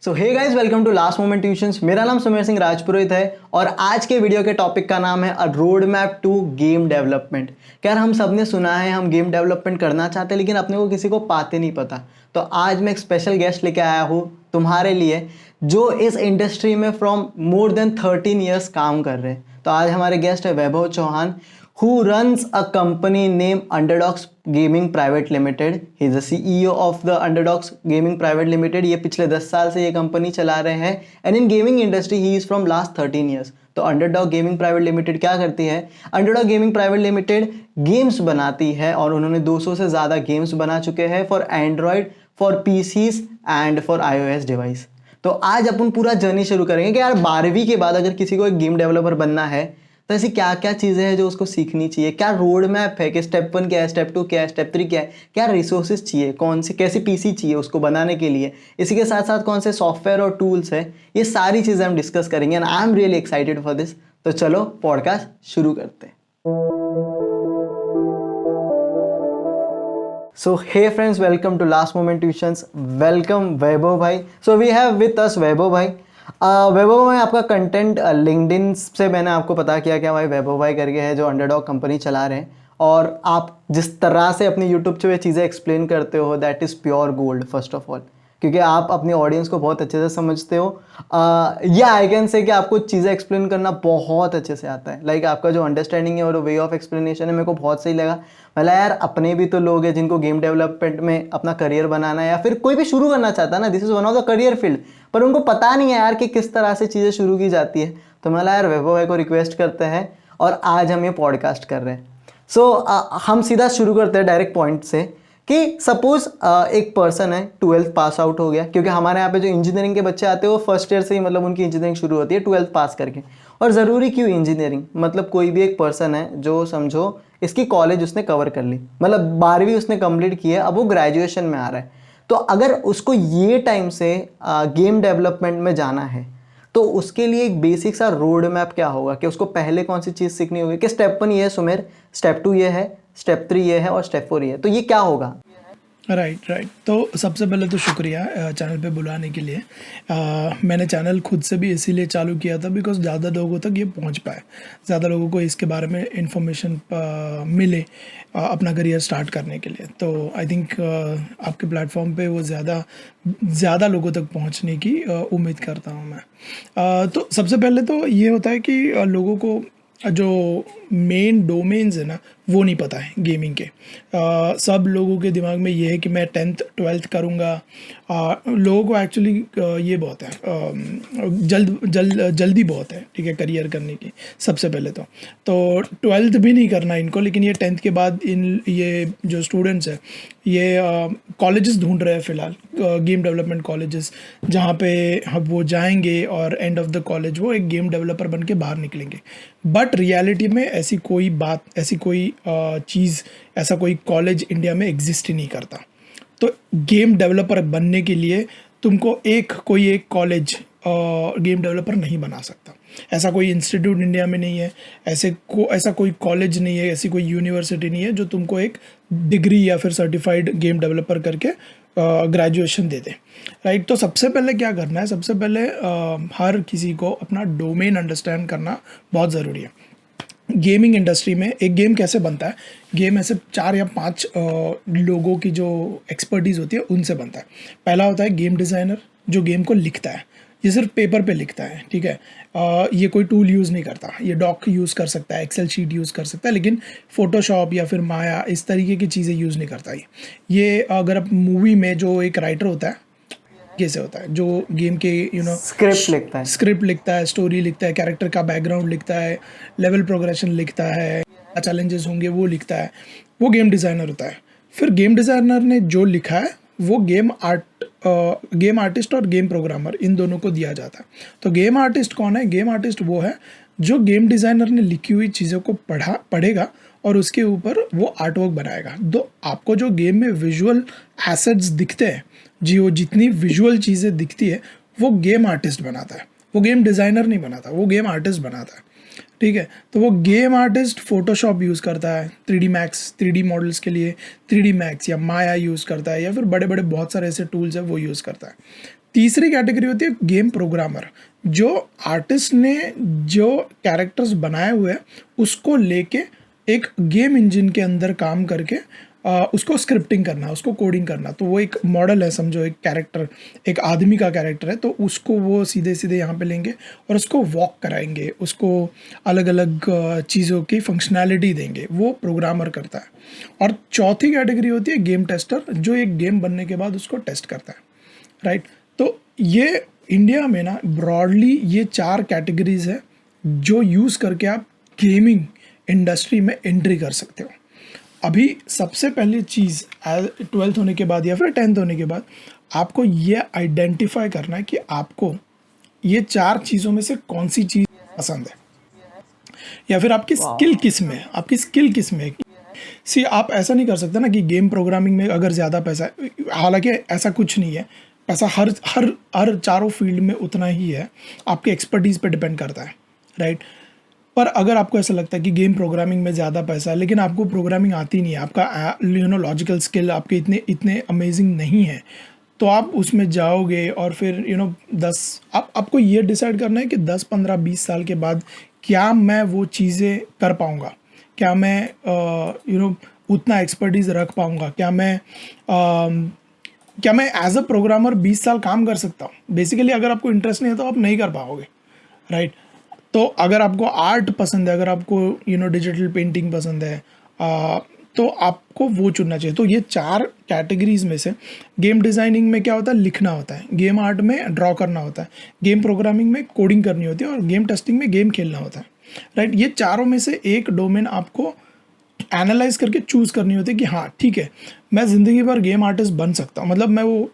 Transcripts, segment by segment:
So hey guys, welcome to last moment tuitions. मेरा नाम सुमेर सिंह राजपुरोहित है और आज के वीडियो के टॉपिक का नाम है a road map to game development. यार हम सब ने सुना है हम गेम डेवलपमेंट करना चाहते हैं लेकिन अपने को किसी को पाते नहीं पता। तो आज मैं एक स्पेशल गेस्ट लेके आया हूँ तुम्हारे लिए जो इस इंडस्ट्री में फ्रॉम मोर देन 13 ईयर्स काम कर रहे हैं। तो आज हमारे गेस्ट है वैभव Chauhan who runs a company named Underdogs Gaming Private Limited. He is the CEO of the Underdogs Gaming Private Limited. ये पिछले 10 साल से ये कंपनी चला रहे हैं and in gaming industry he is from last 13 years. तो अंडरडॉग गेमिंग प्राइवेट लिमिटेड क्या करती है? Underdog gaming private limited games बनाती है और उन्होंने 200 से ज़्यादा गेम्स बना चुके हैं for android, for PCs and for iOS device. तो आज अपन पूरा जर्नी शुरू करेंगे कि यार 12वीं के बाद अगर किसी को एक गेम डेवलपर बनना है तो ऐसी क्या क्या चीज़ें हैं जो उसको सीखनी चाहिए, क्या रोड मैप है कि स्टेप 1 क्या है, स्टेप 2 क्या है, स्टेप 3 क्या है, क्या रिसोर्सेज चाहिए, कौन सी कैसी पीसी चाहिए उसको बनाने के लिए, इसी के साथ साथ कौन से सॉफ्टवेयर और टूल्स है, ये सारी चीज़ें हम डिस्कस करेंगे and I am really excited for this. तो चलो पॉडकास्ट शुरू करते हैं। So hey friends, welcome to Last Moment Tuitions. Welcome वैभव भाई। So we have with us वैभव भाई। वैभव भाई आपका कंटेंट लिंक्डइन से मैंने आपको पता किया क्या भाई वैभव भाई करके है जो अंडरडॉग कंपनी चला रहे हैं और आप जिस तरह से अपनी यूट्यूब पे चीज़ें एक्सप्लेन करते हो that is pure gold first of all, क्योंकि आप अपनी ऑडियंस को बहुत अच्छे से समझते हो। या आई कैन से कि आपको चीज़ें एक्सप्लेन करना बहुत अच्छे से आता है। लाइक आपका जो अंडरस्टैंडिंग है और वे ऑफ एक्सप्लेनेशन है मेरे को बहुत सही लगा। मतलब यार अपने भी तो लोग हैं जिनको गेम डेवलपमेंट में अपना करियर बनाना है या फिर कोई भी शुरू करना चाहता है ना, this is one of the career field, पर उनको पता नहीं है यार कि किस तरह से चीज़ें शुरू की जाती है। तो मतलब यार वैभव भाई को रिक्वेस्ट करते हैं और आज हम ये पॉडकास्ट कर रहे हैं। सो हम सीधा शुरू करते हैं डायरेक्ट पॉइंट से कि सपोज एक पर्सन है 12th पास आउट हो गया, क्योंकि हमारे यहाँ पे जो इंजीनियरिंग के बच्चे आते हैं वो फर्स्ट ईयर से ही मतलब उनकी इंजीनियरिंग शुरू होती है 12th पास करके। और ज़रूरी क्यों इंजीनियरिंग, मतलब कोई भी एक पर्सन है जो समझो इसकी कॉलेज उसने कवर कर ली, मतलब 12वीं उसने कंप्लीट की है, अब वो ग्रेजुएशन में आ रहा है। तो अगर उसको ये टाइम से गेम डेवलपमेंट में जाना है तो उसके लिए एक बेसिक सा रोड मैप क्या होगा कि उसको पहले कौन सी चीज़ सीखनी होगी कि स्टेप 1 ये है सुमेर, स्टेप 2 ये है, स्टेप 3 ये है और स्टेप 4 ये है। तो ये क्या होगा? राइट। तो सबसे पहले तो शुक्रिया चैनल पे बुलाने के लिए। मैंने चैनल खुद से भी इसीलिए चालू किया था बिकॉज ज़्यादा लोगों तक ये पहुंच पाए, ज़्यादा लोगों को इसके बारे में इंफॉर्मेशन मिले अपना करियर स्टार्ट करने के लिए। तो आई थिंक आपके प्लेटफॉर्म पे वो ज़्यादा लोगों तक पहुंचने की उम्मीद करता हूं मैं। तो सबसे पहले तो ये होता है कि लोगों को जो मेन डोमेन्स है ना वो नहीं पता है गेमिंग के। सब लोगों के दिमाग में ये है कि मैं 10th 12th करूँगा। लोगों को एक्चुअली ये बहुत है, जल्दी बहुत है, ठीक है, करियर करने की। सबसे पहले तो 12th भी नहीं करना इनको, लेकिन ये 10th के बाद ये जो स्टूडेंट्स हैं ये कॉलेजेस ढूंढ रहे हैं फ़िलहाल, गेम डेवलपमेंट कॉलेजेस, जहाँ पे वो जाएंगे और एंड ऑफ द कॉलेज वो एक गेम डेवलपर बन के बाहर निकलेंगे। बट रियलिटी में ऐसी कोई बात, ऐसी कोई चीज़, ऐसा कोई कॉलेज इंडिया में एग्जिस्ट ही नहीं करता। तो गेम डेवलपर बनने के लिए तुमको कोई एक कॉलेज गेम डेवलपर नहीं बना सकता। ऐसा कोई इंस्टीट्यूट इंडिया में नहीं है, ऐसा कोई कॉलेज नहीं है, ऐसी कोई यूनिवर्सिटी नहीं है जो तुमको एक डिग्री या फिर सर्टिफाइड गेम डेवलपर करके ग्रेजुएशन दे दे। राइट। तो सबसे पहले क्या करना है, सबसे पहले हर किसी को अपना डोमेन अंडरस्टैंड करना बहुत ज़रूरी है। गेमिंग इंडस्ट्री में एक गेम कैसे बनता है, गेम ऐसे 4 या 5 लोगों की जो एक्सपर्टीज़ होती है उनसे बनता है। पहला होता है गेम डिज़ाइनर जो गेम को लिखता है, ये सिर्फ पेपर पे लिखता है, ठीक है। ये कोई टूल यूज़ नहीं करता, ये डॉक यूज़ कर सकता है, एक्सेल शीट यूज़ कर सकता है, लेकिन फ़ोटोशॉप या फिर माया इस तरीके की चीज़ें यूज़ नहीं करता। ये अगर आप मूवी में जो एक राइटर होता है कैसे होता है, जो गेम के स्क्रिप्ट लिखता है, स्टोरी लिखता है, कैरेक्टर का बैकग्राउंड लिखता है, लेवल प्रोग्रेशन लिखता है, क्या चैलेंजेस होंगे वो लिखता है, वो गेम डिज़ाइनर होता है। फिर गेम डिज़ाइनर ने जो लिखा है वो गेम आर्टिस्ट और गेम प्रोग्रामर इन दोनों को दिया जाता है। तो गेम आर्टिस्ट कौन है? गेम आर्टिस्ट वो है जो गेम डिज़ाइनर ने लिखी हुई चीज़ों को पढ़ेगा और उसके ऊपर वो आर्टवर्क बनाएगा। तो आपको जो गेम में विजुअल एसेट्स दिखते हैं, जी वो जितनी विजुअल चीज़ें दिखती है वो गेम आर्टिस्ट बनाता है, वो गेम डिज़ाइनर नहीं बनाता, वो गेम आर्टिस्ट बनाता है, ठीक है। तो वो गेम आर्टिस्ट फोटोशॉप यूज़ करता है 3D मैक्स, 3D मॉडल्स के लिए 3D मैक्स या माया यूज़ करता है, या फिर बड़े बड़े बहुत सारे ऐसे टूल्स हैं वो यूज़ करता है। तीसरी कैटेगरी होती है गेम प्रोग्रामर, जो आर्टिस्ट ने जो कैरेक्टर्स बनाए हुए हैं उसको लेके एक गेम इंजन के अंदर काम करके उसको स्क्रिप्टिंग करना, उसको कोडिंग करना। तो वो एक मॉडल है, समझो एक कैरेक्टर, एक आदमी का कैरेक्टर है, तो उसको वो सीधे सीधे यहाँ पे लेंगे और उसको वॉक कराएंगे, उसको अलग अलग चीज़ों की फंक्शनैलिटी देंगे, वो प्रोग्रामर करता है। और चौथी कैटेगरी होती है गेम टेस्टर, जो एक गेम बनने के बाद उसको टेस्ट करता है, राइट। तो ये इंडिया में ना ब्रॉडली ये 4 कैटेगरीज है जो यूज़ करके आप गेमिंग इंडस्ट्री में एंट्री कर सकते हो। अभी सबसे पहली चीज़ 12th होने के बाद या फिर 10th होने के बाद आपको ये आइडेंटिफाई करना है कि आपको ये 4 चीज़ों में से कौन सी चीज़ पसंद है, या फिर आपकी स्किल किस में है, आपकी स्किल किस में है। सी आप ऐसा नहीं कर सकते ना कि गेम प्रोग्रामिंग में अगर ज़्यादा पैसा है, हालांकि ऐसा कुछ नहीं है, पैसा हर हर हर चारों फील्ड में उतना ही है, आपके एक्सपर्टीज़ पे डिपेंड करता है, राइट। पर अगर आपको ऐसा लगता है कि गेम प्रोग्रामिंग में ज़्यादा पैसा है लेकिन आपको प्रोग्रामिंग आती नहीं है, आपका लॉजिकल स्किल आपके इतने इतने अमेजिंग नहीं है, तो आप उसमें जाओगे और फिर 10 आपको ये डिसाइड करना है कि 10 15 20 साल के बाद क्या मैं वो चीज़ें कर पाऊँगा, क्या मैं उतना एक्सपर्टीज़ रख पाऊँगा, क्या मैं एज अ प्रोग्रामर 20 साल काम कर सकता हूँ। बेसिकली अगर आपको इंटरेस्ट नहीं है तो आप नहीं कर पाओगे, राइट। तो अगर आपको आर्ट पसंद है, अगर आपको डिजिटल पेंटिंग पसंद है, तो आपको वो चुनना चाहिए। तो ये 4 कैटेगरीज में से गेम डिज़ाइनिंग में क्या होता है, लिखना होता है, गेम आर्ट में ड्रॉ करना होता है, गेम प्रोग्रामिंग में कोडिंग करनी होती है और गेम टेस्टिंग में गेम खेलना होता है, राइट। ये चारों में से एक डोमेन आपको एनालाइज करके चूज़ करनी होती है कि हाँ ठीक है, मैं ज़िंदगी भर गेम आर्टिस्ट बन सकता हूँ, मतलब मैं वो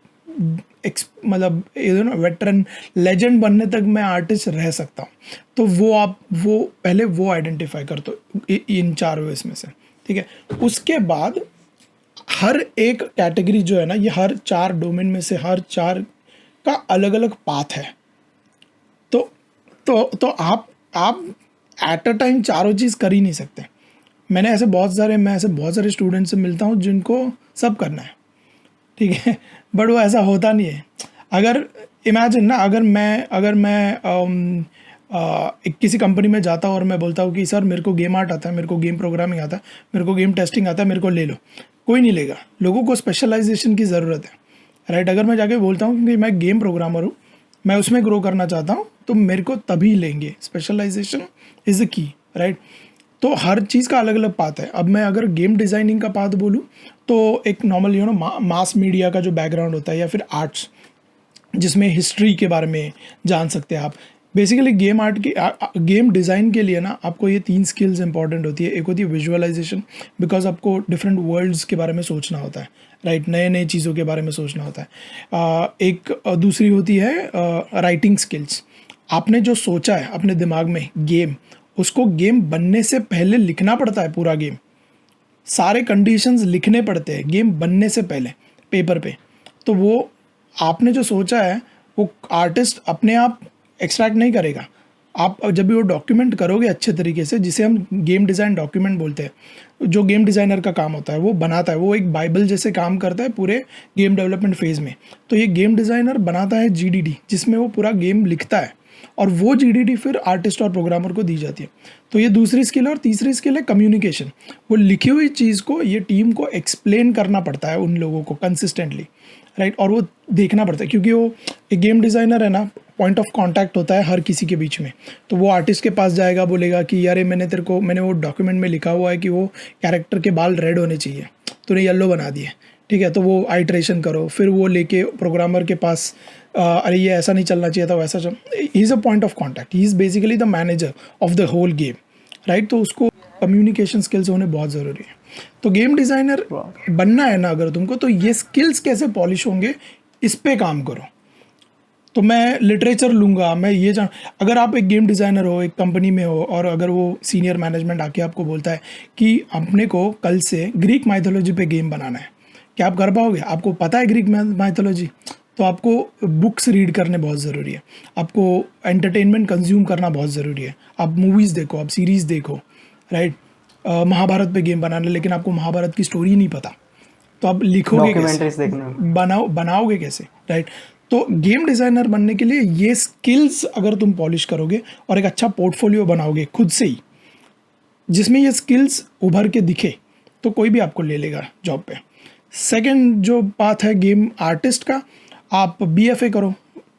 मतलब वेटरन लेजेंड बनने तक मैं आर्टिस्ट रह सकता हूँ। तो वो पहले वो आइडेंटिफाई कर दो इन 4 वेज में से, ठीक है। उसके बाद हर एक कैटेगरी जो है ना, ये हर 4 डोमेन में से हर 4 का अलग अलग पाथ है। तो आप एट अ टाइम चारों चीज़ कर ही नहीं सकते। मैं ऐसे बहुत सारे स्टूडेंट से मिलता हूँ जिनको सब करना है, ठीक है, बट वो ऐसा होता नहीं है। अगर इमेजिन ना, अगर मैं किसी कंपनी में जाता हूँ और मैं बोलता हूँ कि सर मेरे को गेम आर्ट आता है, मेरे को गेम प्रोग्रामिंग आता है, मेरे को गेम टेस्टिंग आता है, मेरे को ले लो, कोई नहीं लेगा। लोगों को स्पेशलाइजेशन की ज़रूरत है, राइट। अगर मैं जाके बोलता हूँ कि मैं गेम प्रोग्रामर हूँ, मैं उसमें ग्रो करना चाहता हूँ, तो मेरे को तभी लेंगे। Specialization is the key, right. तो हर चीज़ का अलग अलग पाथ है। अब मैं अगर गेम डिज़ाइनिंग का पाथ बोलूँ तो एक नॉर्मल मास मीडिया का जो बैकग्राउंड होता है, या फिर आर्ट्स जिसमें हिस्ट्री के बारे में जान सकते हैं आप। बेसिकली गेम डिज़ाइन के लिए ना आपको ये 3 स्किल्स इंपॉर्टेंट होती है। एक होती है विजुअलाइजेशन, बिकॉज आपको डिफरेंट वर्ल्ड्स के बारे में सोचना होता है, राइट, नए नए चीज़ों के बारे में सोचना होता है। एक दूसरी होती है राइटिंग स्किल्स। आपने जो सोचा है अपने दिमाग में गेम, उसको गेम बनने से पहले लिखना पड़ता है। पूरा गेम, सारे कंडीशंस लिखने पड़ते हैं गेम बनने से पहले पेपर पे। तो वो आपने जो सोचा है वो आर्टिस्ट अपने आप एक्सट्रैक्ट नहीं करेगा। आप जब भी वो डॉक्यूमेंट करोगे अच्छे तरीके से, जिसे हम गेम डिज़ाइन डॉक्यूमेंट बोलते हैं, जो गेम डिज़ाइनर का काम होता है वो बनाता है, वो एक बाइबल जैसे काम करता है पूरे गेम डेवलपमेंट फेज़ में। तो ये गेम डिज़ाइनर बनाता है GDD, जिसमें वो पूरा गेम लिखता है, और वो GDD फिर आर्टिस्ट और प्रोग्रामर को दी जाती है। तो ये दूसरी स्किल है। और तीसरी स्किल है कम्युनिकेशन। वो लिखी हुई चीज़ को ये टीम को एक्सप्लेन करना पड़ता है उन लोगों को कंसिस्टेंटली, राइट। और वो देखना पड़ता है, क्योंकि वो एक गेम डिज़ाइनर है ना, पॉइंट ऑफ कांटेक्ट होता है हर किसी के बीच में। तो वो आर्टिस्ट के पास जाएगा, बोलेगा कि यार मैंने वो डॉक्यूमेंट में लिखा हुआ है कि वो कैरेक्टर के बाल रेड होने चाहिए, तूने येलो बना दिए, ठीक है। तो वो आइट्रेशन करो, फिर वो लेके प्रोग्रामर के पास, अरे ये ऐसा नहीं चलना चाहिए था, वैसा चल। He is a point of contact, he is basically the manager of the whole game, right. तो उसको कम्युनिकेशन स्किल्स होने बहुत ज़रूरी है। तो गेम डिज़ाइनर बनना है ना अगर तुमको, तो ये स्किल्स कैसे पॉलिश होंगे, इस पे काम करो। तो मैं लिटरेचर लूँगा, मैं ये अगर आप एक गेम डिज़ाइनर हो, एक कंपनी में हो, और अगर वो सीनियर मैनेजमेंट आके आपको बोलता है कि अपने को कल से ग्रीक माइथोलॉजी पे गेम बनाना है, क्या आप कर पाओगे? आपको पता है ग्रीक माइथोलॉजी? तो आपको बुक्स रीड करने बहुत ज़रूरी है, आपको एंटरटेनमेंट कंज्यूम करना बहुत ज़रूरी है। आप मूवीज़ देखो, आप सीरीज़ देखो, राइट। महाभारत पे गेम बनाना, लेकिन आपको महाभारत की स्टोरी नहीं पता, तो आप लिखोगे कैसे, बनाओगे कैसे, राइट। तो गेम डिज़ाइनर बनने के लिए ये स्किल्स अगर तुम पॉलिश करोगे और एक अच्छा पोर्टफोलियो बनाओगे खुद से ही, जिसमें ये स्किल्स उभर के दिखे, तो कोई भी आपको ले लेगा जॉब पे। सेकंड जो पाथ है गेम आर्टिस्ट का, आप BFA करो,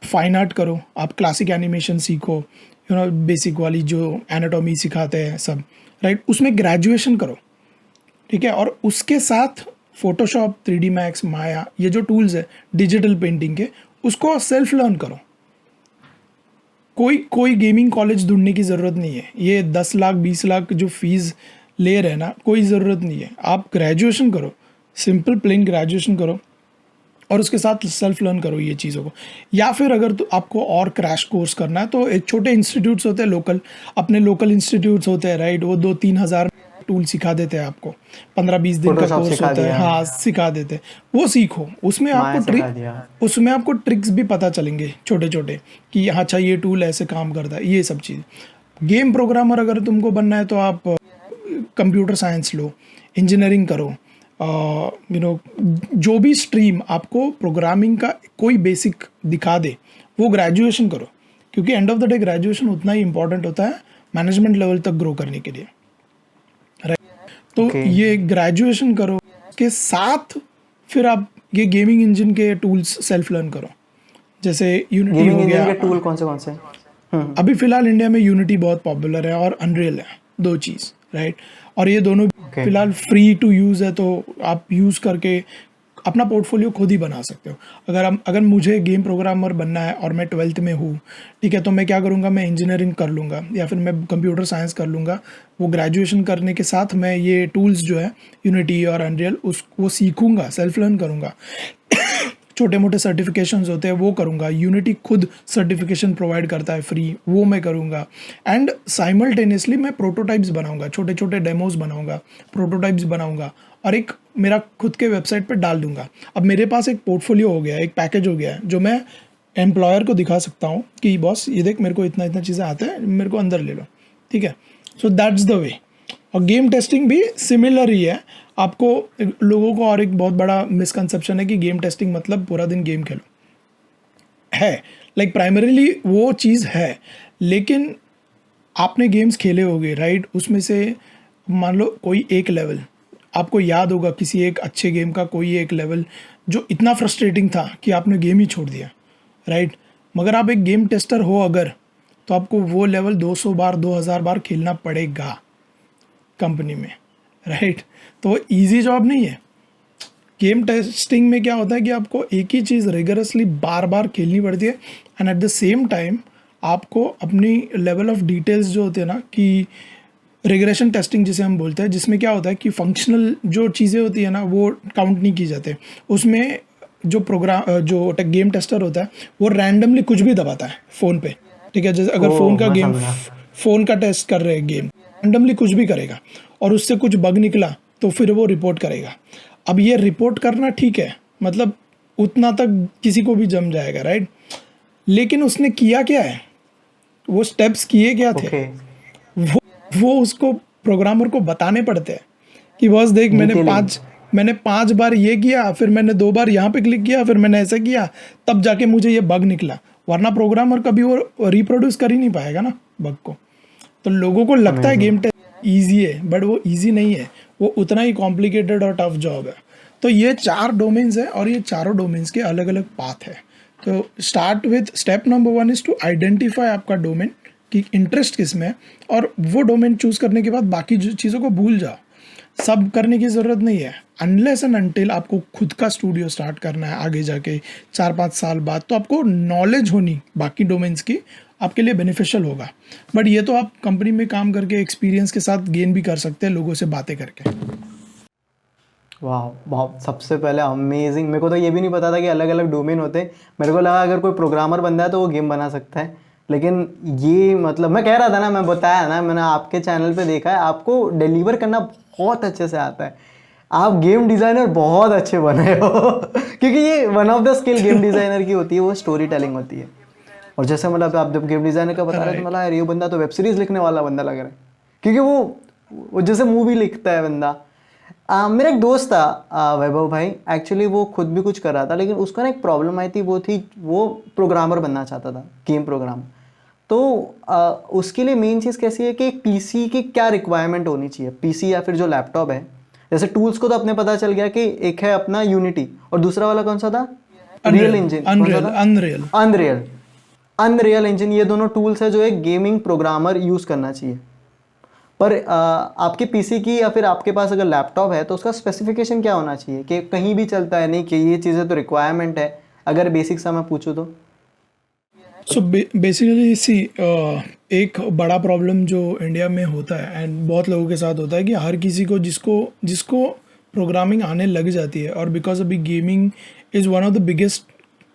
फाइन आर्ट करो, आप क्लासिक एनिमेशन सीखो, बेसिक वाली जो एनाटॉमी सिखाते हैं सब, राइट, उसमें ग्रेजुएशन करो, ठीक है। और उसके साथ फोटोशॉप, 3D मैक्स, माया, ये जो टूल्स है डिजिटल पेंटिंग के, उसको सेल्फ लर्न करो। कोई गेमिंग कॉलेज ढूंढने की ज़रूरत नहीं है। ये 10 लाख 20 लाख जो फीस ले रहे हैं ना, कोई ज़रूरत नहीं है। आप ग्रेजुएशन करो, सिंपल प्लेन ग्रेजुएशन करो, और उसके साथ सेल्फ लर्न करो ये चीज़ों को। या फिर अगर तो आपको और क्रैश कोर्स करना है, तो एक छोटे इंस्टीट्यूट्स होते हैं लोकल, अपने लोकल इंस्टीट्यूट्स होते हैं, राइट, वो 2-3 हज़ार टूल सिखा देते हैं आपको, 15-20 दिन का फोटोशॉप कोर्स सिखा होता है, दिया, हाँ सिखा देते हैं, वो सीखो। उसमें माया आपको सिखा दिया। उसमें आपको ट्रिक्स भी पता चलेंगे छोटे छोटे, कि अच्छा ये टूल ऐसे काम करता है, ये सब चीज़। गेम प्रोग्रामर अगर तुमको बनना है तो आप कंप्यूटर साइंस लो, इंजीनियरिंग करो, जो भी स्ट्रीम आपको प्रोग्रामिंग का कोई बेसिक दिखा दे, वो ग्रेजुएशन करो, क्योंकि end of the day graduation उतना ही इंपॉर्टेंट होता है मैनेजमेंट लेवल तक ग्रो करने के लिए, राइट। तो Okay. ये ग्रेजुएशन करो के साथ फिर आप ये गेमिंग इंजन के टूल्स सेल्फ लर्न करो, जैसे यूनिटी गेमिंग हो इंजन गया। के टूल कौन से? अभी फिलहाल इंडिया में यूनिटी बहुत पॉपुलर है और अनरियल है, 2 चीज़, राइट। और ये दोनों Okay. फिलहाल फ्री टू यूज़ है, तो आप यूज़ करके अपना पोर्टफोलियो खुद ही बना सकते हो। अगर मुझे गेम प्रोग्रामर बनना है और मैं 12th में हूँ, ठीक है, तो मैं क्या करूँगा, मैं इंजीनियरिंग कर लूँगा या फिर मैं कंप्यूटर साइंस कर लूँगा। वो ग्रेजुएशन करने के साथ मैं ये टूल्स जो है यूनिटी और अनरियल वो सीखूँगा, सेल्फ लर्न करूँगा। छोटे मोटे सर्टिफिकेशंस होते हैं वो करूँगा, यूनिटी खुद सर्टिफिकेशन प्रोवाइड करता है फ्री, वो मैं करूँगा। एंड साइमल्टेनियसली मैं प्रोटोटाइप्स बनाऊँगा, छोटे छोटे डेमोज बनाऊँगा, प्रोटोटाइप्स बनाऊँगा, और एक मेरा खुद के वेबसाइट पे डाल दूँगा। अब मेरे पास एक पोर्टफोलियो हो गया है, एक पैकेज हो गया है, जो मैं एम्प्लॉयर को दिखा सकता हूँ कि बॉस ये देख, मेरे को इतना इतना चीज़ें आते हैं, मेरे को अंदर ले लो, ठीक है। So that's the way. और गेम टेस्टिंग भी सिमिलर ही है। आपको लोगों को और एक बहुत बड़ा मिसकंसेप्शन है कि गेम टेस्टिंग मतलब पूरा दिन गेम खेलो, है लाइक प्राइमरीली वो चीज़ है, लेकिन आपने गेम्स खेले होंगे, राइट, उसमें से मान लो कोई एक लेवल आपको याद होगा, किसी एक अच्छे गेम का कोई एक लेवल जो इतना फ्रस्ट्रेटिंग था कि आपने गेम ही छोड़ दिया, राइट। मगर आप एक गेम टेस्टर हो अगर, तो आपको वो लेवल 200 बार 2000 बार खेलना पड़ेगा कंपनी में, राइट। तो इजी जॉब नहीं है। गेम टेस्टिंग में क्या होता है कि आपको एक ही चीज़ रिगरसली बार बार खेलनी पड़ती है, and at the same time आपको अपनी लेवल ऑफ डिटेल्स जो होते हैं ना, कि रिग्रेशन टेस्टिंग जिसे हम बोलते हैं, जिसमें क्या होता है कि फंक्शनल जो चीज़ें होती है ना, वो काउंट नहीं की जाते। उसमें जो गेम टेस्टर होता है वो रैंडमली कुछ भी दबाता है फ़ोन पे, ठीक है। जैसे अगर फ़ोन का टेस्ट कर रहे हैं गेम, रैंडमली कुछ भी करेगा, और उससे कुछ बग निकला तो फिर वो रिपोर्ट करेगा। अब ये रिपोर्ट करना ठीक है, मतलब उतना तक किसी को भी जम जाएगा, राइट। लेकिन उसने किया क्या है, वो स्टेप्स किए क्या थे, Okay. वो उसको प्रोग्रामर को बताने पड़ते हैं कि बस देख, मैंने 5 बार ये किया, फिर मैंने 2 बार यहाँ पे क्लिक किया, फिर मैंने ऐसा किया, तब जाके मुझे ये बग निकला। वरना प्रोग्रामर कभी वो रिप्रोड्यूस कर ही नहीं पाएगा ना बग को। तो लोगों को लगता है गेम टेस्ट ईजी है, बट वो ईजी नहीं है, वो उतना ही कॉम्प्लिकेटेड और टफ जॉब है। तो ये 4 डोमेन्स है, और ये चारों डोमेन्स के अलग अलग पाथ है। तो start with step number 1 is to identify आपका डोमेन कि इंटरेस्ट किस में है, और वो डोमेन चूज़ करने के बाद बाकी चीज़ों को भूल जाओ, सब करने की ज़रूरत नहीं है। अनलेस एंड अनटिल आपको खुद का स्टूडियो स्टार्ट करना है आगे जाके 4-5 साल बाद, तो आपको नॉलेज होनी बाकी डोमेन्स की आपके लिए बेनिफिशियल होगा। बट ये तो आप कंपनी में काम करके एक्सपीरियंस के साथ गेन भी कर सकते हैं, लोगों से बातें करके। वाह, बहुत सबसे पहले अमेजिंग। मेरे को तो ये भी नहीं पता था कि अलग अलग डोमेन होते हैं। मेरे को लगा अगर कोई प्रोग्रामर बनता है तो वो गेम बना सकता है, लेकिन ये मतलब मैं कह रहा था ना, मैं बताया ना, मैंने आपके चैनल पे देखा है, आपको डिलीवर करना बहुत अच्छे से आता है। आप गेम डिज़ाइनर बहुत अच्छे बने हो क्योंकि ये one of the skill game designer की होती है, वो स्टोरी टेलिंग होती है। और जैसे मतलब आप जब गेम डिज़ाइनर का बता रहे थे, मतलब यार ये बंदा तो वेब सीरीज़ लिखने वाला बंदा लग रहा है, क्योंकि वो जैसे मूवी लिखता है बंदा, मेरा एक दोस्त था वैभव भाई, एक्चुअली वो खुद भी कुछ कर रहा था, लेकिन उसको ना एक प्रॉब्लम आई थी, वो प्रोग्रामर बनना चाहता था, गेम प्रोग्राम। तो उसके लिए मेन चीज़ कैसी है कि पीसी की क्या रिक्वायरमेंट होनी चाहिए, पीसी या फिर जो लैपटॉप है। जैसे टूल्स को तो अपने पता चल गया कि एक है अपना यूनिटी, और दूसरा वाला कौन सा था, रियल इंजन, कौन सा अनरियल था, अनरियल अनरियल। अनरियल इंजन, ये दोनों टूल्स है जो एक गेमिंग प्रोग्रामर यूज़ करना चाहिए। पर आपके पीसी की या फिर आपके पास अगर लैपटॉप है तो उसका स्पेसिफिकेशन क्या होना चाहिए कि कहीं भी चलता है, नहीं कि ये चीज़ें तो रिक्वायरमेंट है, अगर बेसिक सा मैं पूछूँ तो। सो बेसिकली सी एक बड़ा प्रॉब्लम जो इंडिया में होता है एंड बहुत लोगों के साथ होता है कि हर किसी को जिसको जिसको प्रोग्रामिंग आने लग जाती है, और बिकॉज अभी gaming is one of the biggest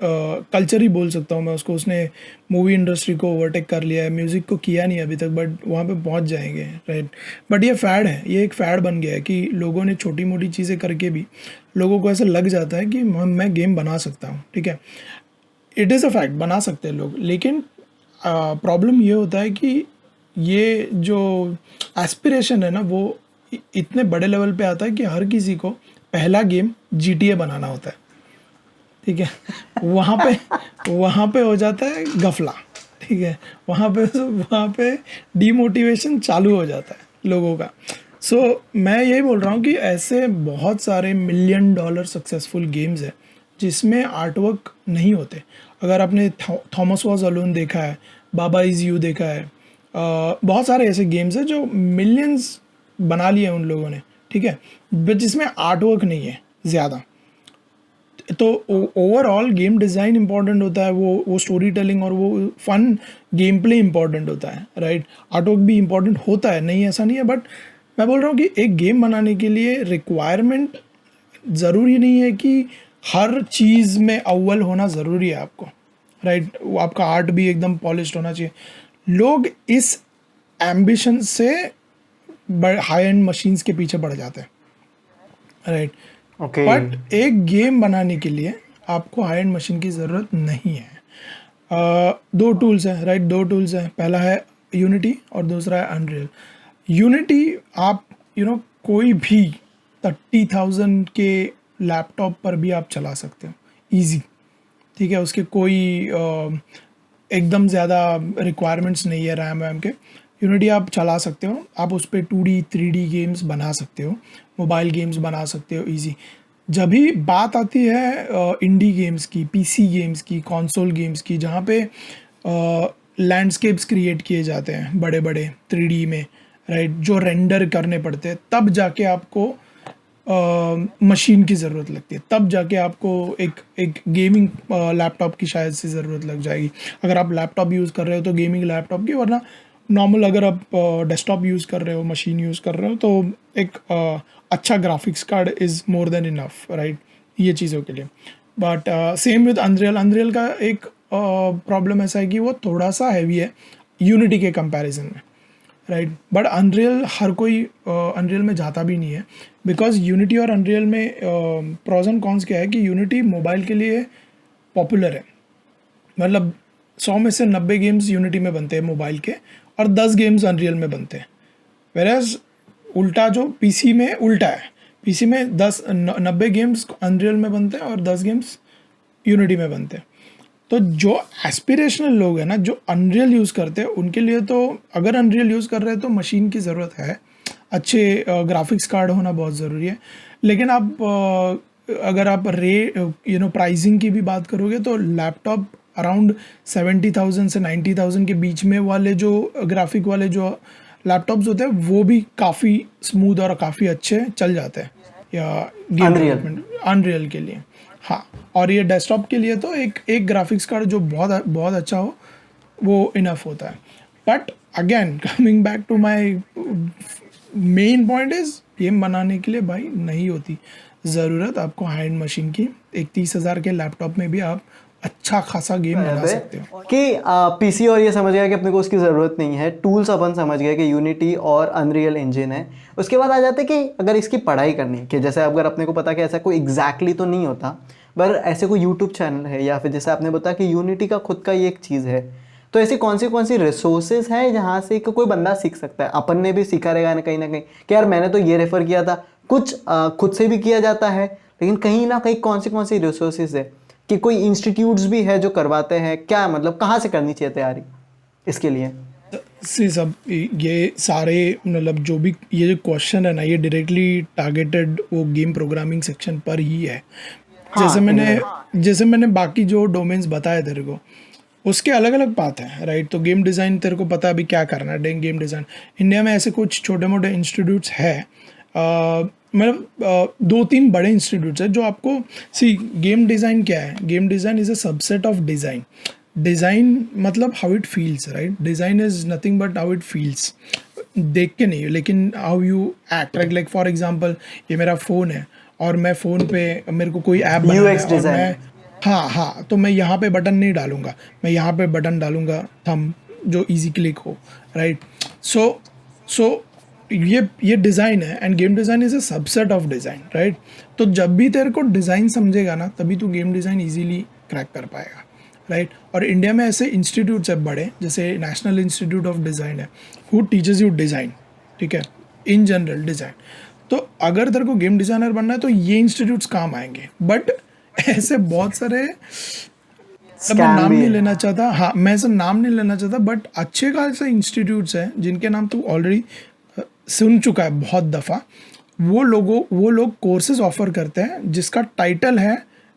culture ही बोल सकता हूँ मैं उसको, उसने मूवी इंडस्ट्री को ओवरटेक कर लिया है, म्यूज़िक को किया नहीं अभी तक बट वहाँ पे पहुँच जाएंगे, राइट। बट ये फैड है, ये एक फैड बन गया है कि लोगों ने छोटी मोटी चीज़ें करके भी लोगों को ऐसा लग जाता है कि मैं गेम बना सकता हूँ, ठीक है। इट इज़ अ फैक्ट, बना सकते हैं लोग, लेकिन प्रॉब्लम ये होता है कि ये जो एस्पिरेशन है ना वो इतने बड़े लेवल पे आता है कि हर किसी को पहला गेम GTA बनाना होता है, ठीक है। वहाँ पे हो जाता है गफला, ठीक है। वहाँ पे डीमोटिवेशन चालू हो जाता है लोगों का। सो मैं यही बोल रहा हूँ कि ऐसे बहुत सारे $1 मिलियन सक्सेसफुल गेम्स है जिसमें आर्टवर्क नहीं होते। अगर आपने थॉमस वॉज अलोन देखा है, बाबा इज़ यू देखा है, बहुत सारे ऐसे गेम्स हैं जो मिलियंस बना लिए उन लोगों ने, ठीक है, बट जिसमें आर्टवर्क नहीं है ज़्यादा। तो ओवरऑल गेम डिज़ाइन इंपॉर्टेंट होता है, वो स्टोरी टेलिंग और वो फन गेम प्ले इंपॉर्टेंट होता है, राइट। आर्टवर्क भी इंपॉर्टेंट होता है, नहीं ऐसा नहीं है, बट मैं बोल रहा हूँ कि एक गेम बनाने के लिए रिक्वायरमेंट ज़रूरी नहीं है कि हर चीज़ में अव्वल होना ज़रूरी है आपको, राइट। वो आपका आर्ट भी एकदम पॉलिश्ड होना चाहिए। लोग इस एम्बिशन से हाई एंड मशीन्स के पीछे बढ़ जाते हैं, राइट। ओके। बट एक गेम बनाने के लिए आपको हाई एंड मशीन की ज़रूरत नहीं है। दो टूल्स हैं, राइट, दो टूल्स हैं, पहला है यूनिटी और दूसरा है अनरियल। यूनिटी आप कोई भी 30,000 के लैपटॉप पर भी आप चला सकते हो इजी, ठीक है। उसके कोई एकदम ज़्यादा रिक्वायरमेंट्स नहीं है रैम वैम के। यूनिटी आप चला सकते हो, आप उस पर 2D 3D गेम्स बना सकते हो, मोबाइल गेम्स बना सकते हो इजी। जब भी बात आती है इंडी गेम्स की, पीसी गेम्स की, कंसोल गेम्स की, जहाँ पे लैंडस्केप्स क्रिएट किए जाते हैं बड़े बड़े 3D में, राइट, जो रेंडर करने पड़ते हैं, तब जाके आपको मशीन की ज़रूरत लगती है, तब जाके आपको एक गेमिंग लैपटॉप की शायद से ज़रूरत लग जाएगी। अगर आप लैपटॉप यूज़ कर रहे हो तो गेमिंग लैपटॉप की, वरना नॉर्मल अगर आप डेस्कटॉप यूज़ कर रहे हो, मशीन यूज़ कर रहे हो, तो एक अच्छा graphics card is more than enough, right, ये चीज़ों के लिए। But same with unreal. Unreal का एक प्रॉब्लम ऐसा है कि वो थोड़ा सा हैवी है यूनिटी के कंपैरिजन में, राइट। बट अनरियल हर कोई अनरियल में जाता भी नहीं है, बिकॉज यूनिटी और अनरियल में प्रॉज एंड कॉन्स क्या है कि यूनिटी मोबाइल के लिए पॉपुलर है, मतलब 100 में से 90 गेम्स यूनिटी में बनते हैं मोबाइल के, और 10 गेम्स अनरियल में बनते हैं। वेराज उल्टा जो पीसी में उल्टा है, पीसी में 90 गेम्स अनरियल में बनते हैं और 10 गेम्स यूनिटी में बनते हैं। तो जो एस्पिरेशनल लोग हैं ना, जो अनरियल यूज़ करते हैं, उनके लिए तो अगर अनरियल यूज़ कर रहे हैं तो मशीन की ज़रूरत है, अच्छे ग्राफिक्स कार्ड होना बहुत ज़रूरी है। लेकिन आप अगर आप प्राइसिंग की भी बात करोगे तो लैपटॉप अराउंड 70,000 से 90,000 के बीच में वाले जो ग्राफिक वाले जो लैपटॉप्स होते हैं वो भी काफ़ी स्मूथ और काफ़ी अच्छे चल जाते हैं या गेम डेवलपमेंट अनरियल के लिए। हाँ, और ये डेस्कटॉप के लिए तो एक ग्राफिक्स कार्ड जो बहुत बहुत अच्छा हो वो इनफ होता है। But again coming back to my main point is game बनाने के लिए भाई नहीं होती ज़रूरत आपको हाई एंड मशीन की। एक 30,000 के लैपटॉप में भी आप अच्छा खासा गेम बना सकते हो कि पीसी और ये समझ गया कि अपने को उसकी ज़रूरत नहीं है, टूल्स अपन समझ गए कि यूनिटी और अनरियल इंजन है। उसके बाद आ जाते कि अगर इसकी पढ़ाई करनी है, कि जैसे अगर अपने को पता कि ऐसा कोई एग्जैक्टली तो नहीं होता, पर ऐसे कोई यूट्यूब चैनल है या फिर जैसे आपने बताया कि यूनिटी का खुद का ये एक चीज़ है, तो ऐसी कौन सी रिसोर्सेज हैं जहाँ से कोई बंदा सीख सकता है। अपन ने भी सीखा रहेगा ना कहीं कि यार मैंने तो ये रेफ़र किया था, कुछ खुद से भी किया जाता है, लेकिन कहीं ना कहीं कौन सी रिसोर्सेज है कि कोई इंस्टीट्यूट्स भी है जो करवाते हैं, क्या मतलब कहाँ से करनी चाहिए तैयारी इसके लिए? सी सब ये सारे मतलब जो भी ये जो क्वेश्चन है ना, ये डायरेक्टली टारगेटेड वो गेम प्रोग्रामिंग सेक्शन पर ही है। जैसे हाँ मैंने एग्जैक्ट। जैसे मैंने बाकी जो डोमेन्स बताए तेरे को, उसके अलग अलग पाथ हैं, राइट। तो गेम डिज़ाइन तेरे को पता है अभी क्या करना है। गेम डिज़ाइन इंडिया में ऐसे कुछ छोटे मोटे इंस्टीट्यूट्स है, मतलब 2-3 बड़े इंस्टीट्यूट्स हैं जो आपको सी गेम डिज़ाइन क्या है। Game design is a subset of design. Design मतलब how it feels, right. Design is nothing but how it feels, देख के नहीं, लेकिन how you act. Like for example, ये मेरा फ़ोन है और मैं फ़ोन पे मेरे को कोई ऐप बनाना है यूएक्स और मैं, डिजाइन। हाँ हाँ, तो मैं यहाँ पे बटन नहीं डालूंगा, मैं यहाँ पे बटन डालूंगा थंब, जो इजी क्लिक हो, राइट। सो सो ये डिज़ाइन है, end game design is a subset of design, right. तो जब भी तेरे को डिज़ाइन समझेगा ना, तभी तू गेम डिज़ाइन इजीली क्रैक कर पाएगा, राइट। और इंडिया में ऐसे इंस्टीट्यूट्स है बड़े, जैसे नेशनल इंस्टीट्यूट ऑफ डिज़ाइन है, हु टीचेस यू डिज़ाइन, ठीक है, इन जनरल डिज़ाइन। तो अगर तेरे को गेम डिज़ाइनर बनना है तो ये इंस्टीट्यूट्स काम आएंगे। बट ऐसे बहुत सारे, मतलब मैं स्कैम नाम भी नहीं है। लेना चाहता, हाँ मैं ऐसा नाम नहीं लेना चाहता, बट अच्छे खासे इंस्टीट्यूट्स हैं जिनके नाम तू ऑलरेडी सुन चुका है बहुत दफ़ा। वो लोग कोर्सेज ऑफर करते हैं जिसका टाइटल है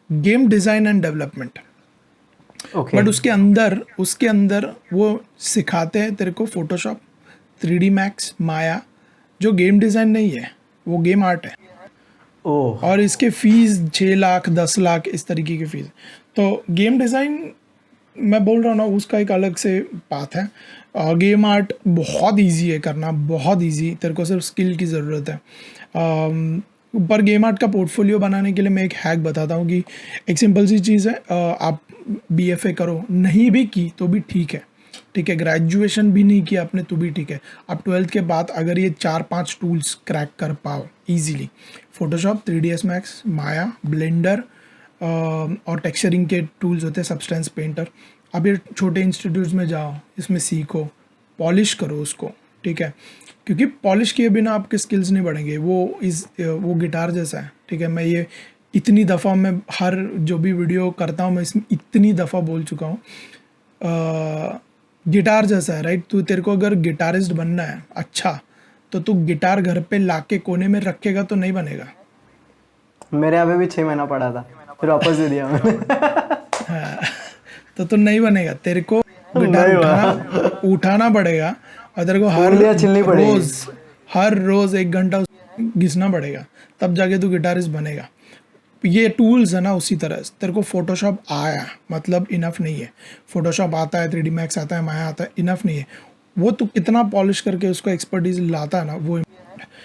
game design and development. Okay. But उसके अंदर वो सिखाते हैं तेरे को फोटोशॉप, 3D मैक्स, माया, जो गेम डिज़ाइन नहीं है, वो गेम आर्ट है। ओह। और इसके फीस 6 लाख 10 लाख इस तरीके की फीस। तो गेम डिज़ाइन मैं बोल रहा हूँ ना, उसका एक अलग से पाथ है। और गेम आर्ट बहुत इजी है करना, बहुत इजी, तेरे को सिर्फ स्किल की ज़रूरत है। पर गेम आर्ट का पोर्टफोलियो बनाने के लिए मैं एक हैक बताता हूँ कि एक सिंपल सी चीज़ है, आप BFA करो, नहीं भी की तो भी ठीक है, ठीक है, ग्रेजुएशन भी नहीं किया आपने तो भी ठीक है। आप 12th के बाद अगर ये 4-5 टूल्स क्रैक कर पाओ इजीली, फोटोशॉप, 3ds मैक्स, माया, ब्लेंडर, और टेक्सचरिंग के टूल्स होते हैं, सब्सटेंस पेंटर। अब ये छोटे इंस्टीट्यूट्स में जाओ, इसमें सीखो, पॉलिश करो उसको, ठीक है, क्योंकि पॉलिश किए बिना आपके स्किल्स नहीं बढ़ेंगे। वो गिटार जैसा है, ठीक है। मैं ये इतनी दफ़ा, मैं हर जो भी वीडियो करता हूँ मैं इसमें इतनी दफ़ा बोल चुका हूँ, गिटार जैसा है, राइट। तू, तेरे को अगर गिटारिस्ट बनना है अच्छा, तो तू गिटार घर पे लाके कोने में रखेगा तो नहीं बनेगा। मेरे यहाँ पे भी 6 महीना पड़ा था, फिर वापस दे दिया मैंने। तो नहीं बनेगा, तेरे को गिटार नहीं उठाना हुआ। उठाना पड़ेगा, और तेरे को उंगलियां छिलनी पड़ेगी। हर रोज 1 घंटा घिसना पड़ेगा, तब जाके तू गिटारिस्ट बनेगा। ये टूल्स है ना, उसी तरह तेरे को फोटोशॉप आया मतलब इनफ नहीं है। फोटोशॉप आता है, 3D मैक्स आता है, माया आता है, इनफ नहीं है। वो तू कितना पॉलिश करके उसको एक्सपर्टीज लाता है ना, वो।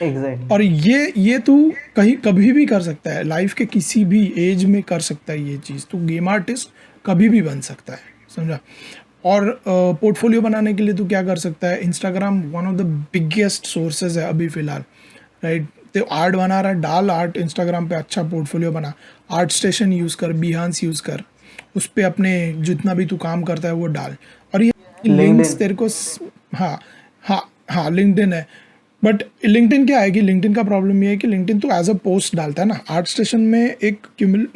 एग्जैक्टली। और ये तू कहीं कभी भी कर सकता है, लाइफ के किसी भी एज में कर सकता है ये चीज़। तू गेम आर्टिस्ट कभी भी बन सकता है, समझा। और पोर्टफोलियो बनाने के लिए तू क्या कर सकता है, Instagram one of the biggest sources है अभी फ़िलहाल, राइट। तो आर्ट बना रहा है, डाल आर्ट इंस्टाग्राम पे, अच्छा पोर्टफोलियो बना। आर्ट स्टेशन यूज़ कर, बिहांस यूज़ कर, उस पर अपने जितना भी तू काम करता है वो डाल। और ये लिंक्स लिंक्डइन। तेरे को हाँ हाँ हाँ, लिंक्डइन है। बट लिंक्डइन क्या है कि लिंक्डइन का प्रॉब्लम ये है कि लिंक्डइन तो एज अ पोस्ट डालता है ना, आर्ट स्टेशन में एक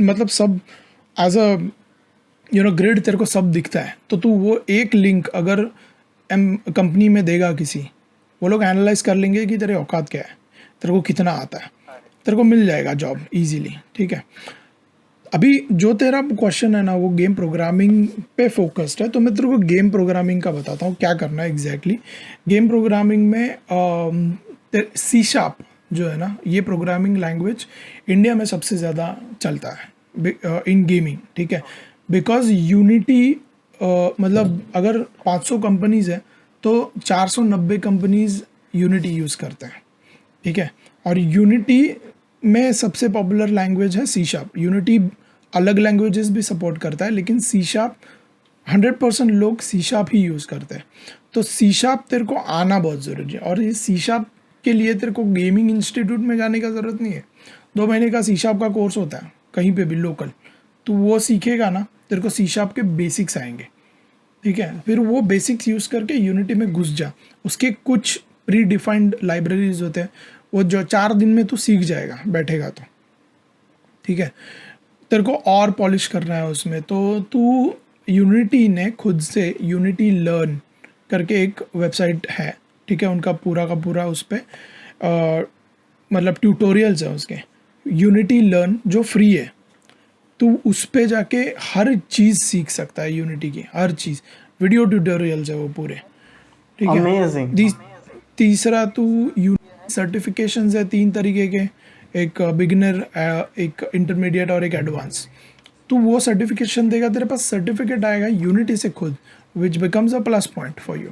मतलब सब एज अ ग्रिड तेरे को सब दिखता है। तो तू वो एक लिंक अगर कंपनी में देगा किसी, वो लोग एनालाइज कर लेंगे कि तेरे औकात क्या है, तेरे को कितना आता है, तेरे को मिल जाएगा जॉब इजीली, ठीक है। अभी जो तेरा क्वेश्चन है ना, वो गेम प्रोग्रामिंग पे फोकस्ड है, तो मैं तेरे को गेम प्रोग्रामिंग का बताता हूँ क्या करना है एग्जैक्टली। गेम प्रोग्रामिंग में सी शार्प जो है ना, ये प्रोग्रामिंग लैंग्वेज इंडिया में सबसे ज़्यादा चलता है इन गेमिंग, ठीक है। बिकॉज यूनिटी, मतलब अगर 500 कंपनीज है तो 490 कंपनीज यूनिटी यूज़ करते हैं, ठीक है। और यूनिटी में सबसे पॉपुलर लैंग्वेज है सी शार्प। यूनिटी अलग लैंग्वेजेस भी सपोर्ट करता है, लेकिन सी शार्प 100% लोग सी शार्प ही यूज़ करते हैं। तो सी शार्प तेरे को आना बहुत ज़रूरी है। और ये सी शार्प के लिए तेरे को गेमिंग इंस्टीट्यूट में जाने का ज़रूरत नहीं है। 2 महीने का सी शार्प का कोर्स होता है कहीं पे भी लोकल, तो वो सीखेगा ना, तेरे को सी शार्प के बेसिक्स आएंगे, ठीक है। फिर वो बेसिक्स यूज़ करके यूनिटी में घुस जा। उसके कुछ प्री डिफाइंड लाइब्रेरीज होते हैं, वो जो 4 दिन में तू सीख जाएगा बैठेगा तो, ठीक है। तेरे को और पॉलिश करना है उसमें, तो तू यूनिटी ने खुद से यूनिटी लर्न करके एक वेबसाइट है, ठीक है, उनका पूरा का पूरा उस पर मतलब ट्यूटोरियल्स है उसके, यूनिटी लर्न जो फ्री है। तू उस पे जाके हर चीज़ सीख सकता है, यूनिटी की हर चीज़, वीडियो ट्यूटोरियल्स है वो पूरे, ठीक है। अमेजिंग। तीसरा तू सर्टिफिकेशंस है 3 तरीके के, एक बिगिनर, एक इंटरमीडिएट और एक एडवांस। तू वो सर्टिफिकेशन देगा, तेरे पास सर्टिफिकेट आएगा यूनिटी से खुद, which becomes a plus point for you,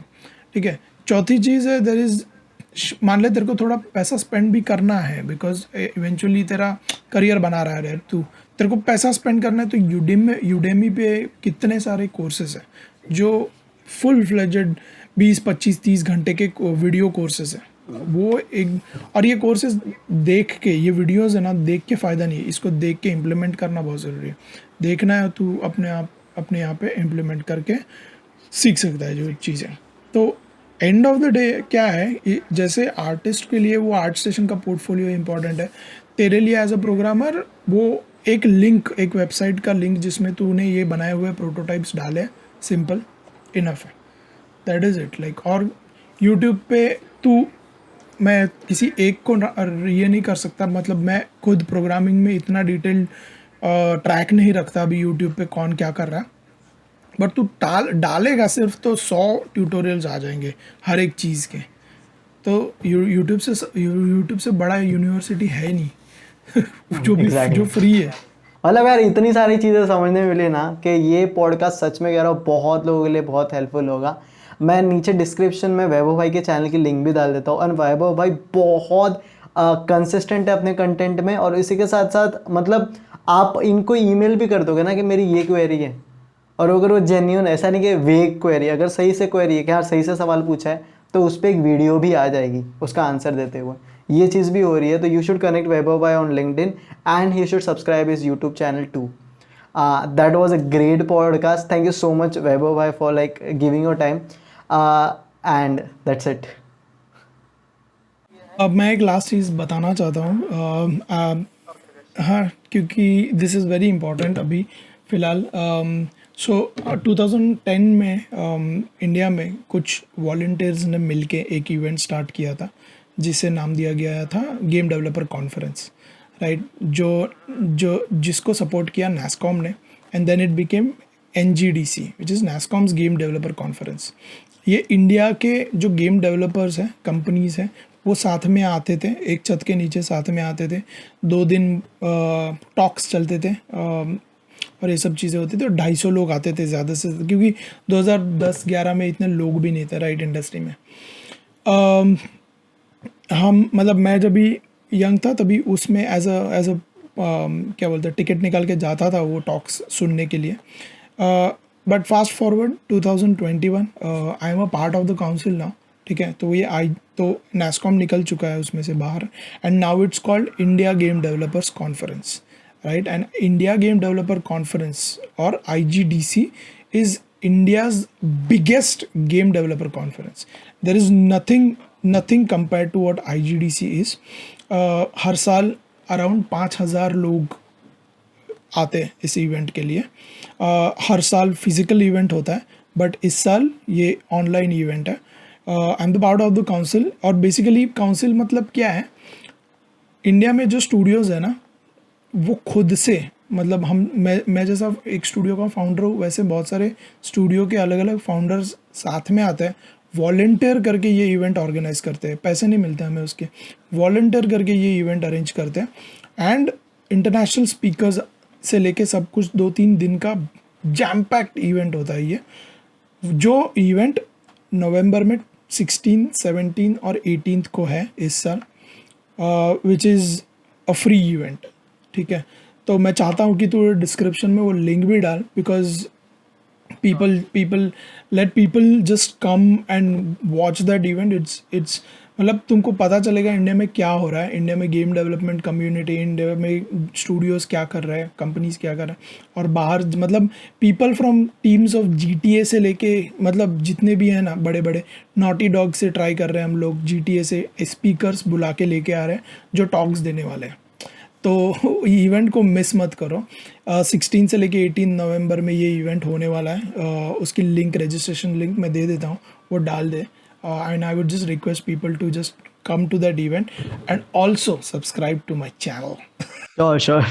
ठीक है। चौथी चीज़ है, देर इज़, मान ले तेरे को थोड़ा पैसा स्पेंड भी करना है, बिकॉज इवेंचुअली तेरा करियर बना रहा है तू, तेरे को पैसा स्पेंड करना है, तो यूडेमी पे कितने सारे कोर्सेज हैं जो फुल फ्लेजेड 20, 25, 30 घंटे के वीडियो कोर्सेज हैं। वो एक, और ये कोर्सेज देख के, ये वीडियोस है ना, देख के फ़ायदा नहीं है, इसको देख के इम्प्लीमेंट करना बहुत ज़रूरी है। देखना है तू अपने यहाँ पे इम्प्लीमेंट करके सीख सकता है जो चीज़ें। तो एंड ऑफ द डे क्या है, जैसे आर्टिस्ट के लिए वो आर्ट स्टेशन का पोर्टफोलियो इंपॉर्टेंट है, तेरे लिए एज अ प्रोग्रामर वो एक लिंक, एक वेबसाइट का लिंक जिसमें तूने ये बनाए हुए प्रोटोटाइप्स डाले, सिंपल इनफ है, दैट इज़ इट। लाइक, और यूट्यूब पे तू, मैं किसी एक को ये नहीं कर सकता, मतलब मैं खुद प्रोग्रामिंग में इतना डिटेल ट्रैक नहीं रखता अभी यूट्यूब पे कौन क्या कर रहा है, बट तू डालेगा सिर्फ तो 100 ट्यूटोरियल्स आ जाएंगे हर एक चीज़ के। तो यूट्यूब से बड़ा यूनिवर्सिटी है ही नहीं जो भी Exactly. जो फ्री है। मतलब यार इतनी सारी चीज़ें समझने मिली ना कि ये पॉडकास्ट सच में कह रहा हूँ बहुत लोगों के लिए बहुत हेल्पफुल होगा। मैं नीचे डिस्क्रिप्शन में वैभव भाई के चैनल की लिंक भी डाल देता हूँ। और वैभव भाई बहुत कंसिस्टेंट है अपने कंटेंट में, और इसी के साथ साथ मतलब आप इनको ईमेल भी कर दोगे ना कि मेरी ये क्वेरी है, और अगर वो जेन्यून, ऐसा नहीं कि वेग क्वेरी, अगर सही से क्वेरी है कि हाँ सही से सवाल पूछा है, तो उस पर एक वीडियो भी आ जाएगी उसका आंसर देते हुए। ये चीज़ भी हो रही है। तो यू शुड कनेक्ट वैभव भाई on LinkedIn and he should subscribe his YouTube channel too. That was a great podcast. Thank you so much Vaibhav भाई for like giving your time, and that's it. अब मैं एक लास्ट चीज़ बताना चाहता हूँ, हाँ, क्योंकि दिस इज़ वेरी इंपॉर्टेंट अभी फ़िलहाल। सो 2010 में इंडिया में कुछ वॉल्टियर्स ने मिलके एक इवेंट स्टार्ट किया था जिसे नाम दिया गया था गेम डेवलपर कॉन्फ्रेंस, राइट, जो जिसको सपोर्ट किया नासकॉम ने, and then it became NGDC, which is NASSCOM's game developer conference. ये इंडिया के जो गेम डेवलपर्स हैं, कंपनीज़ हैं, वो साथ में आते थे, एक छत के नीचे साथ में आते थे, 2 दिन टॉक्स चलते थे, और ये सब चीज़ें होती थी, और 250 लोग आते थे ज़्यादा से, क्योंकि 2010-11 में इतने लोग भी नहीं थे राइट इंडस्ट्री में। हम, मतलब मैं जब भी यंग था तभी उसमें एज अ क्या बोलते हैं, टिकट निकाल के जाता था वो टॉक्स सुनने के लिए। But fast forward 2021, I am a part of the council now, ठीक है। तो तो नासकॉम निकल चुका है उसमें से बाहर, and now it's called India game developers conference, right. And India game developer conference और IGDC is India's biggest game developer conference. There is nothing compared to what IGDC is. हर साल अराउंड 5,000 लोग आते हैं इस इवेंट के लिए। हर साल physical event होता है, बट इस साल ये ऑनलाइन इवेंट है। I am the part of the council, और बेसिकली काउंसिल मतलब क्या है, इंडिया में जो स्टूडियोज़ है ना, वो खुद से, मतलब मैं जैसा एक स्टूडियो का फाउंडर हूँ, वैसे बहुत सारे स्टूडियो के अलग अलग फाउंडर्स साथ में आते हैं, वॉलंटियर करके ये इवेंट ऑर्गेनाइज करते हैं, पैसे नहीं मिलते हमें उसके, वॉलंटियर करके ये इवेंट अरेंज करते हैं। एंड इंटरनेशनल स्पीकर्स से लेके सब कुछ 2-3 दिन का जैम पैक्ड इवेंट होता है ये, जो इवेंट नवंबर में 16, 17 और 18 को है इस साल, which is a free event, ठीक है। तो मैं चाहता हूँ कि तू डिस्क्रिप्शन में वो लिंक भी डाल, because people let people just come and watch that event. It's मतलब तुमको पता चलेगा इंडिया में क्या हो रहा है, इंडिया में गेम डेवलपमेंट कम्युनिटी, इंडिया में स्टूडियोज़ क्या कर रहे हैं, कंपनीज क्या कर रहे हैं, और बाहर मतलब people from teams of GTA से लेके मतलब जितने भी हैं ना बड़े बड़े, नॉटी डॉग से ट्राई कर रहे हैं हम लोग, GTA से स्पीकर्स बुला के लेके आ रहे हैं जो टॉक्स देने वाले हैं। तो इवेंट को मिस मत करो। 16 से लेके 18 नवंबर में ये इवेंट होने वाला है। उसकी लिंक, रजिस्ट्रेशन लिंक मैं दे देता हूँ, वो डाल दे। And I would just request people to just come to that event and also subscribe to my channel. Sure, sure.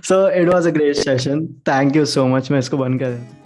So it was a great session. Thank you so much. मैं इसको बंद कर देता हूँ।